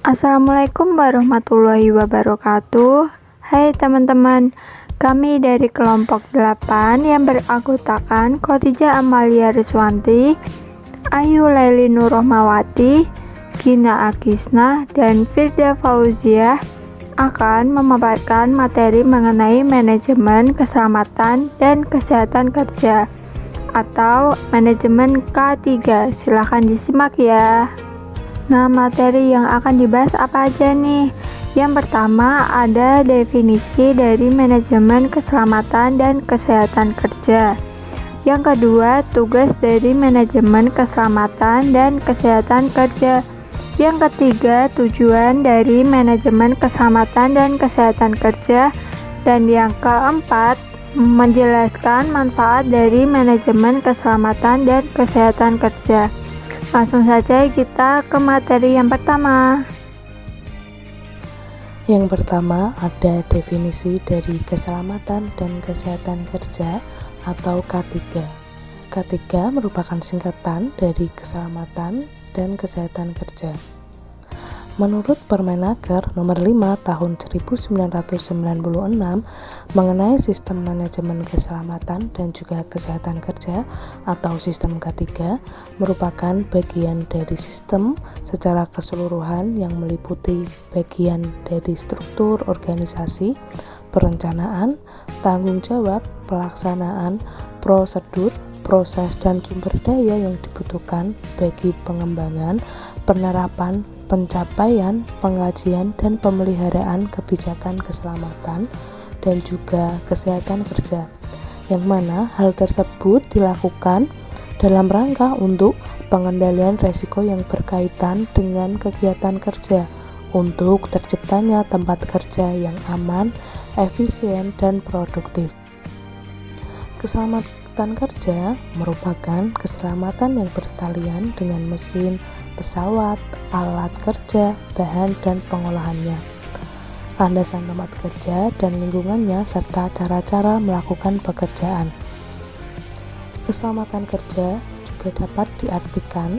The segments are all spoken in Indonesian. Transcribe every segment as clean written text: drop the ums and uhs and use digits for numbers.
Assalamualaikum warahmatullahi wabarakatuh. Hai teman-teman, kami dari kelompok 8 yang beranggotakan Khadijah Amalia Riswanti, Ayu Laili Nurrohmawati, Gina Agisna, dan Firda Fauziah akan memaparkan materi mengenai manajemen keselamatan dan kesehatan kerja atau manajemen K3. Silahkan disimak ya. Nah, materi yang akan dibahas apa aja nih? Yang pertama ada definisi dari manajemen keselamatan dan kesehatan kerja. Yang kedua, tugas dari manajemen keselamatan dan kesehatan kerja. Yang ketiga, tujuan dari manajemen keselamatan dan kesehatan kerja. Dan yang keempat, menjelaskan manfaat dari manajemen keselamatan dan kesehatan kerja. Langsung saja kita ke materi yang pertama. Yang pertama ada definisi dari keselamatan dan kesehatan kerja atau K3. K3 merupakan singkatan dari keselamatan dan kesehatan kerja. Menurut Permenaker nomor 5 tahun 1996 mengenai sistem manajemen keselamatan dan juga kesehatan kerja atau sistem K3 merupakan bagian dari sistem secara keseluruhan yang meliputi bagian dari struktur organisasi, perencanaan, tanggung jawab, pelaksanaan, prosedur, proses dan sumber daya yang dibutuhkan bagi pengembangan, penerapan, pencapaian, pengkajian, dan pemeliharaan kebijakan keselamatan dan juga kesehatan kerja, yang mana hal tersebut dilakukan dalam rangka untuk pengendalian resiko yang berkaitan dengan kegiatan kerja untuk terciptanya tempat kerja yang aman, efisien, dan produktif. Keselamatan kerja merupakan keselamatan yang bertalian dengan mesin, pesawat, alat kerja, bahan dan pengolahannya, landasan tempat kerja dan lingkungannya, serta cara-cara melakukan pekerjaan. Keselamatan kerja juga dapat diartikan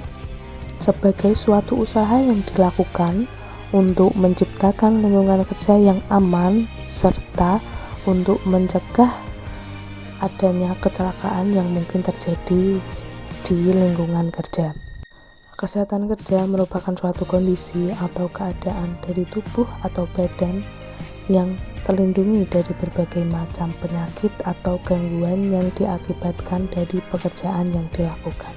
sebagai suatu usaha yang dilakukan untuk menciptakan lingkungan kerja yang aman serta untuk mencegah adanya kecelakaan yang mungkin terjadi di lingkungan kerja. Kesehatan kerja merupakan suatu kondisi atau keadaan dari tubuh atau badan yang terlindungi dari berbagai macam penyakit atau gangguan yang diakibatkan dari pekerjaan yang dilakukan.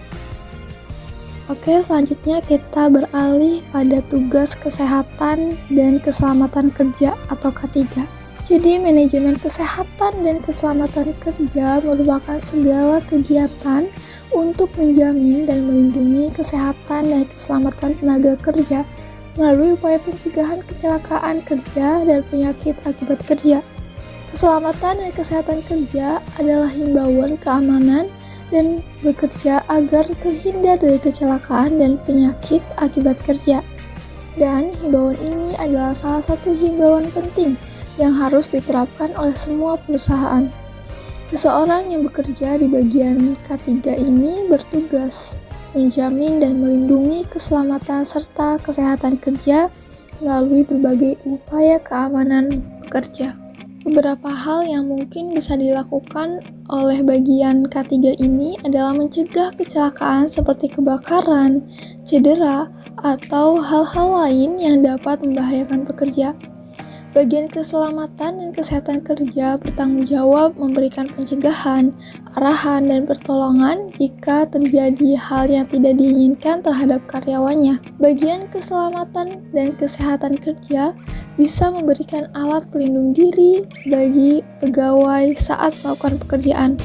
Oke, selanjutnya kita beralih pada tugas kesehatan dan keselamatan kerja atau K3. Jadi, manajemen kesehatan dan keselamatan kerja merupakan segala kegiatan untuk menjamin dan melindungi kesehatan dan keselamatan tenaga kerja melalui upaya pencegahan kecelakaan kerja dan penyakit akibat kerja. Keselamatan dan kesehatan kerja adalah himbauan keamanan dan bekerja agar terhindar dari kecelakaan dan penyakit akibat kerja. Dan himbauan ini adalah salah satu himbauan penting yang harus diterapkan oleh semua perusahaan. Seseorang yang bekerja di bagian K3 ini bertugas menjamin dan melindungi keselamatan serta kesehatan kerja melalui berbagai upaya keamanan bekerja. Beberapa hal yang mungkin bisa dilakukan oleh bagian K3 ini adalah mencegah kecelakaan seperti kebakaran, cedera, atau hal-hal lain yang dapat membahayakan pekerja. Bagian keselamatan dan kesehatan kerja bertanggung jawab memberikan pencegahan, arahan, dan pertolongan jika terjadi hal yang tidak diinginkan terhadap karyawannya. Bagian keselamatan dan kesehatan kerja bisa memberikan alat pelindung diri bagi pegawai saat melakukan pekerjaan.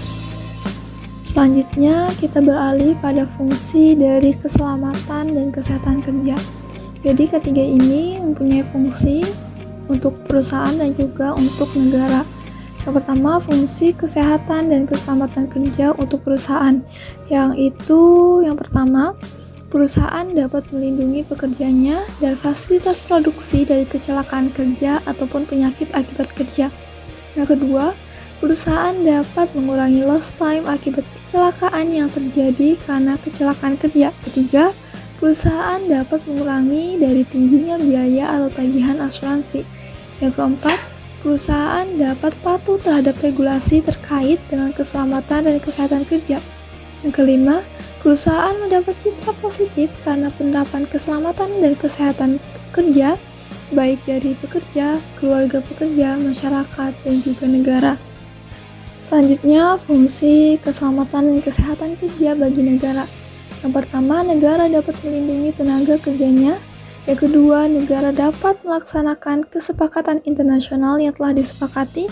Selanjutnya, kita beralih pada fungsi dari keselamatan dan kesehatan kerja. Jadi, ketiga ini mempunyai fungsi untuk perusahaan dan juga untuk negara. Yang pertama, fungsi kesehatan dan keselamatan kerja untuk perusahaan. Yang pertama, perusahaan dapat melindungi pekerjanya dan fasilitas produksi dari kecelakaan kerja ataupun penyakit akibat kerja. Yang kedua, perusahaan dapat mengurangi lost time akibat kecelakaan yang terjadi karena kecelakaan kerja. Ketiga, perusahaan dapat mengurangi dari tingginya biaya atau tagihan asuransi. Yang keempat, perusahaan dapat patuh terhadap regulasi terkait dengan keselamatan dan kesehatan kerja. Yang kelima, perusahaan mendapat citra positif karena penerapan keselamatan dan kesehatan kerja, baik dari pekerja, keluarga pekerja, masyarakat, dan juga negara. Selanjutnya, fungsi keselamatan dan kesehatan kerja bagi negara. Yang pertama, negara dapat melindungi tenaga kerjanya. Yang kedua, negara dapat melaksanakan kesepakatan internasional yang telah disepakati.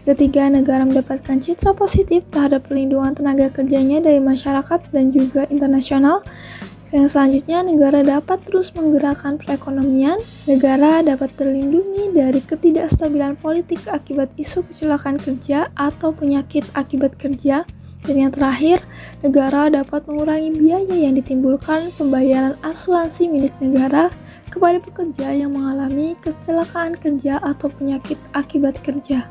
Yang ketiga, negara mendapatkan citra positif terhadap perlindungan tenaga kerjanya dari masyarakat dan juga internasional. Yang selanjutnya, negara dapat terus menggerakkan perekonomian. Negara dapat terlindungi dari ketidakstabilan politik akibat isu kecelakaan kerja atau penyakit akibat kerja. Dan yang terakhir, negara dapat mengurangi biaya yang ditimbulkan pembayaran asuransi milik negara kepada pekerja yang mengalami kecelakaan kerja atau penyakit akibat kerja.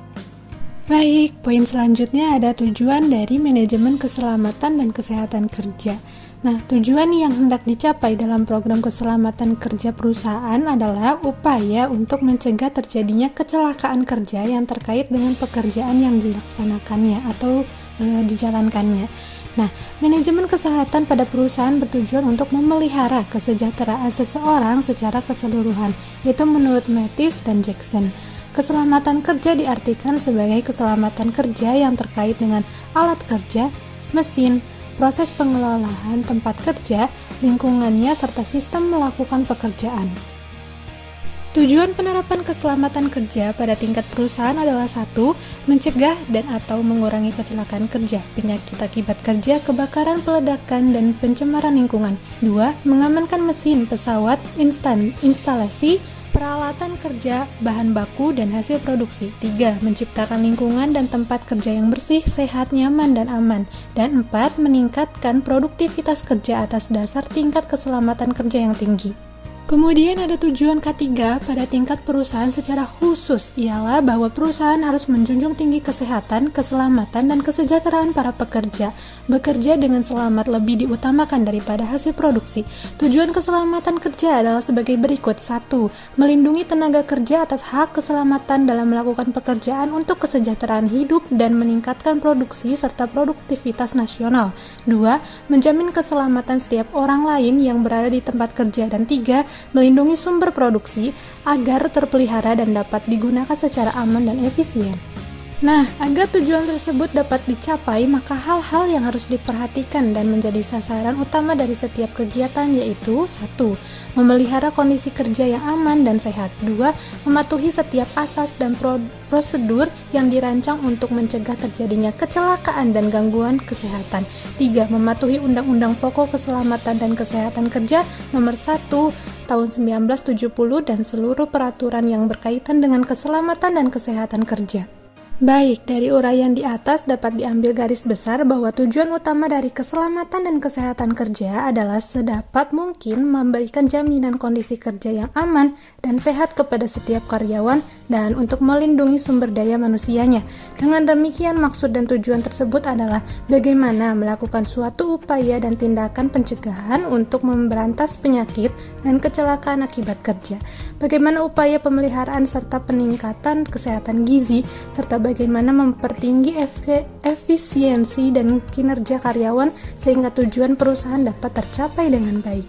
Baik, poin selanjutnya ada tujuan dari manajemen keselamatan dan kesehatan kerja. Nah, tujuan yang hendak dicapai dalam program keselamatan kerja perusahaan adalah upaya untuk mencegah terjadinya kecelakaan kerja yang terkait dengan pekerjaan yang dilaksanakannya atau dijalankannya. Nah, manajemen kesehatan pada perusahaan bertujuan untuk memelihara kesejahteraan seseorang secara keseluruhan, yaitu menurut Mathis dan Jackson. Keselamatan kerja diartikan sebagai keselamatan kerja yang terkait dengan alat kerja, mesin, proses pengelolaan tempat kerja, lingkungannya, serta sistem melakukan pekerjaan. Tujuan penerapan keselamatan kerja pada tingkat perusahaan adalah 1. Mencegah dan atau mengurangi kecelakaan kerja, penyakit akibat kerja, kebakaran, peledakan, dan pencemaran lingkungan. 2. Mengamankan mesin, pesawat, instalasi, peralatan kerja, bahan baku, dan hasil produksi. 3. Menciptakan lingkungan dan tempat kerja yang bersih, sehat, nyaman, dan aman. Dan 4. Meningkatkan produktivitas kerja atas dasar tingkat keselamatan kerja yang tinggi. Kemudian ada tujuan ketiga pada tingkat perusahaan secara khusus, ialah bahwa perusahaan harus menjunjung tinggi kesehatan, keselamatan, dan kesejahteraan para pekerja. Bekerja dengan selamat lebih diutamakan daripada hasil produksi. Tujuan keselamatan kerja adalah sebagai berikut. 1. Melindungi tenaga kerja atas hak keselamatan dalam melakukan pekerjaan untuk kesejahteraan hidup dan meningkatkan produksi serta produktivitas nasional. 2. Menjamin keselamatan setiap orang lain yang berada di tempat kerja. Dan 3. Melindungi sumber produksi agar terpelihara dan dapat digunakan secara aman dan efisien. Nah, agar tujuan tersebut dapat dicapai, maka hal-hal yang harus diperhatikan dan menjadi sasaran utama dari setiap kegiatan yaitu 1. Memelihara kondisi kerja yang aman dan sehat. 2. Mematuhi setiap asas dan prosedur yang dirancang untuk mencegah terjadinya kecelakaan dan gangguan kesehatan. 3. Mematuhi Undang-Undang Pokok Keselamatan dan Kesehatan Kerja Nomor 1 Tahun 1970 dan seluruh peraturan yang berkaitan dengan keselamatan dan kesehatan kerja. Baik, dari uraian di atas dapat diambil garis besar bahwa tujuan utama dari keselamatan dan kesehatan kerja adalah sedapat mungkin memberikan jaminan kondisi kerja yang aman dan sehat kepada setiap karyawan dan untuk melindungi sumber daya manusianya. Dengan demikian, maksud dan tujuan tersebut adalah bagaimana melakukan suatu upaya dan tindakan pencegahan untuk memberantas penyakit dan kecelakaan akibat kerja. Bagaimana upaya pemeliharaan serta peningkatan kesehatan gizi, serta bagaimana mempertinggi efisiensi dan kinerja karyawan sehingga tujuan perusahaan dapat tercapai dengan baik.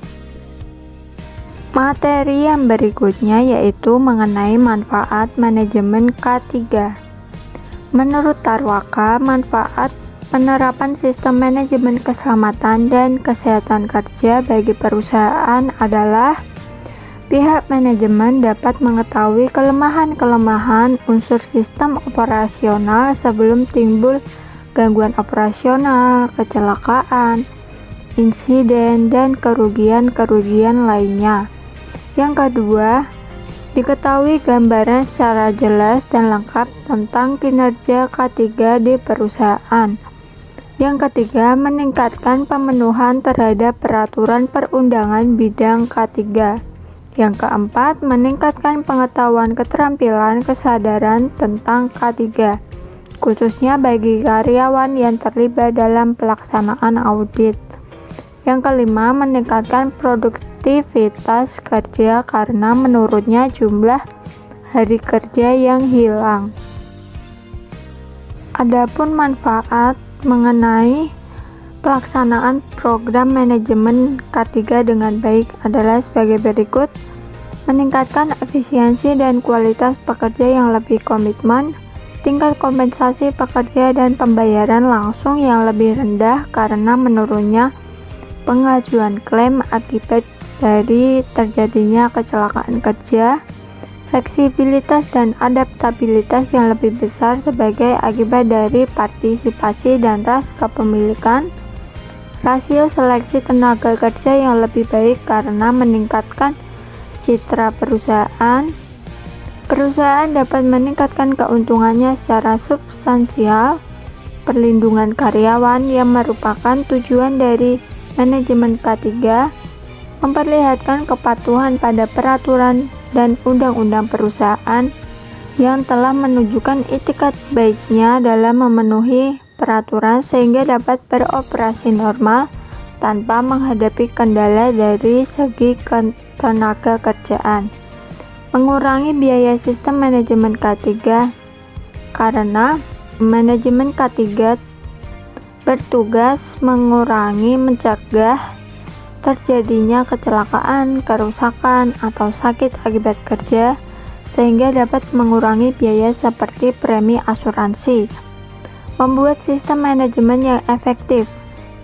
Materi yang berikutnya yaitu mengenai manfaat manajemen K3. Menurut Tarwaka, manfaat penerapan sistem manajemen keselamatan dan kesehatan kerja bagi perusahaan adalah pihak manajemen dapat mengetahui kelemahan-kelemahan unsur sistem operasional sebelum timbul gangguan operasional, kecelakaan, insiden, dan kerugian-kerugian lainnya. Yang kedua, diketahui gambaran secara jelas dan lengkap tentang kinerja K3 di perusahaan. Yang ketiga, meningkatkan pemenuhan terhadap peraturan perundangan bidang K3. Yang keempat, meningkatkan pengetahuan, keterampilan, kesadaran tentang K3, khususnya bagi karyawan yang terlibat dalam pelaksanaan audit. Yang kelima, meningkatkan produktivitas kerja karena menurunnya jumlah hari kerja yang hilang. Adapun manfaat mengenai pelaksanaan program manajemen K3 dengan baik adalah sebagai berikut: meningkatkan efisiensi dan kualitas pekerja yang lebih komitmen, tingkat kompensasi pekerja dan pembayaran langsung yang lebih rendah karena menurunnya pengajuan klaim akibat dari terjadinya kecelakaan kerja, fleksibilitas dan adaptabilitas yang lebih besar sebagai akibat dari partisipasi dan ras kepemilikan, rasio seleksi tenaga kerja yang lebih baik karena meningkatkan citra perusahaan. Perusahaan dapat meningkatkan keuntungannya secara substansial, perlindungan karyawan yang merupakan tujuan dari manajemen K3, memperlihatkan kepatuhan pada peraturan dan undang-undang perusahaan yang telah menunjukkan itikat baiknya dalam memenuhi peraturan sehingga dapat beroperasi normal tanpa menghadapi kendala dari segi tenaga kerjaan. Mengurangi biaya sistem manajemen K3 karena manajemen K3 bertugas mencegah terjadinya kecelakaan, kerusakan, atau sakit akibat kerja sehingga dapat mengurangi biaya seperti premi asuransi. Membuat sistem manajemen yang efektif,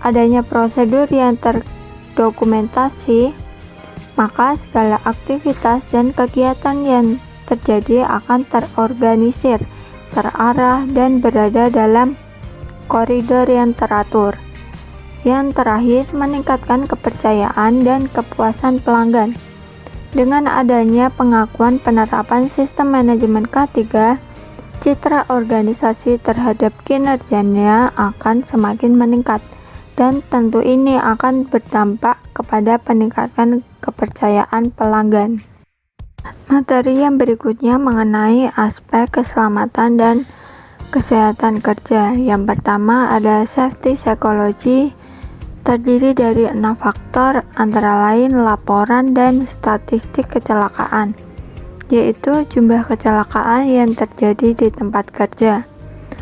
adanya prosedur yang terdokumentasi, maka segala aktivitas dan kegiatan yang terjadi akan terorganisir, terarah, dan berada dalam koridor yang teratur. Yang terakhir, meningkatkan kepercayaan dan kepuasan pelanggan. Dengan adanya pengakuan penerapan sistem manajemen K3, citra organisasi terhadap kinerjanya akan semakin meningkat, dan tentu ini akan berdampak kepada peningkatan kepercayaan pelanggan. Materi yang berikutnya mengenai aspek keselamatan dan kesehatan kerja. Yang pertama ada safety psychology, terdiri dari 6 faktor antara lain laporan dan statistik kecelakaan, yaitu jumlah kecelakaan yang terjadi di tempat kerja.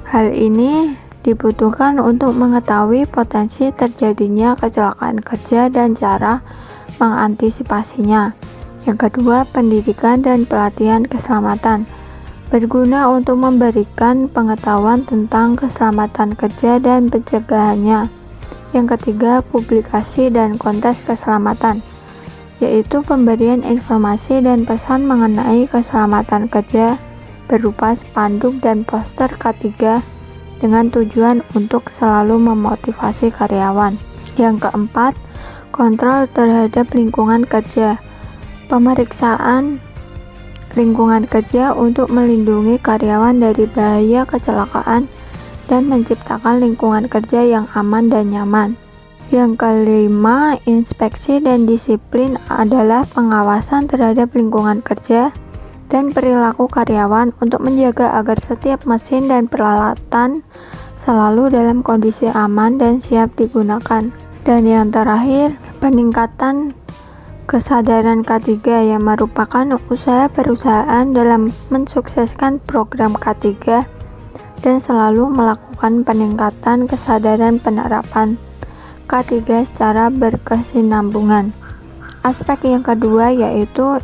Hal ini dibutuhkan untuk mengetahui potensi terjadinya kecelakaan kerja dan cara mengantisipasinya. Yang kedua, pendidikan dan pelatihan keselamatan, berguna untuk memberikan pengetahuan tentang keselamatan kerja dan pencegahannya. Yang ketiga, publikasi dan kontes keselamatan, yaitu pemberian informasi dan pesan mengenai keselamatan kerja berupa spanduk dan poster K3 dengan tujuan untuk selalu memotivasi karyawan. Yang keempat, kontrol terhadap lingkungan kerja, pemeriksaan lingkungan kerja untuk melindungi karyawan dari bahaya kecelakaan dan menciptakan lingkungan kerja yang aman dan nyaman. Yang kelima, inspeksi dan disiplin adalah pengawasan terhadap lingkungan kerja dan perilaku karyawan untuk menjaga agar setiap mesin dan peralatan selalu dalam kondisi aman dan siap digunakan. Dan yang terakhir, peningkatan kesadaran K3 yang merupakan usaha perusahaan dalam mensukseskan program K3 dan selalu melakukan peningkatan kesadaran penerapan K3 secara berkesinambungan. Aspek yang kedua yaitu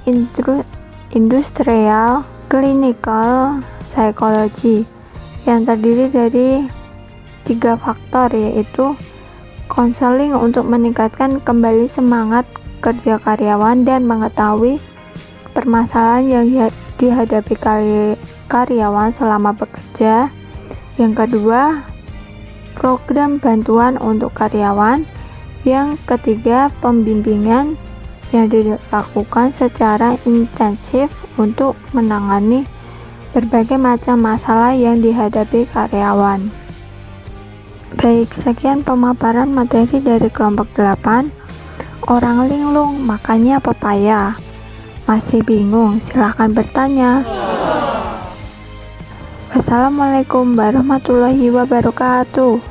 industrial clinical psychology yang terdiri dari 3 faktor, yaitu konseling untuk meningkatkan kembali semangat kerja karyawan dan mengetahui permasalahan yang dihadapi karyawan selama bekerja. Yang kedua, program bantuan untuk karyawan. Yang ketiga, pembimbingan yang dilakukan secara intensif untuk menangani berbagai macam masalah yang dihadapi karyawan. Baik, sekian pemaparan materi dari kelompok 8. Orang linglung makannya pepaya. Masih bingung? Silahkan bertanya. Wassalamualaikum warahmatullahi wabarakatuh.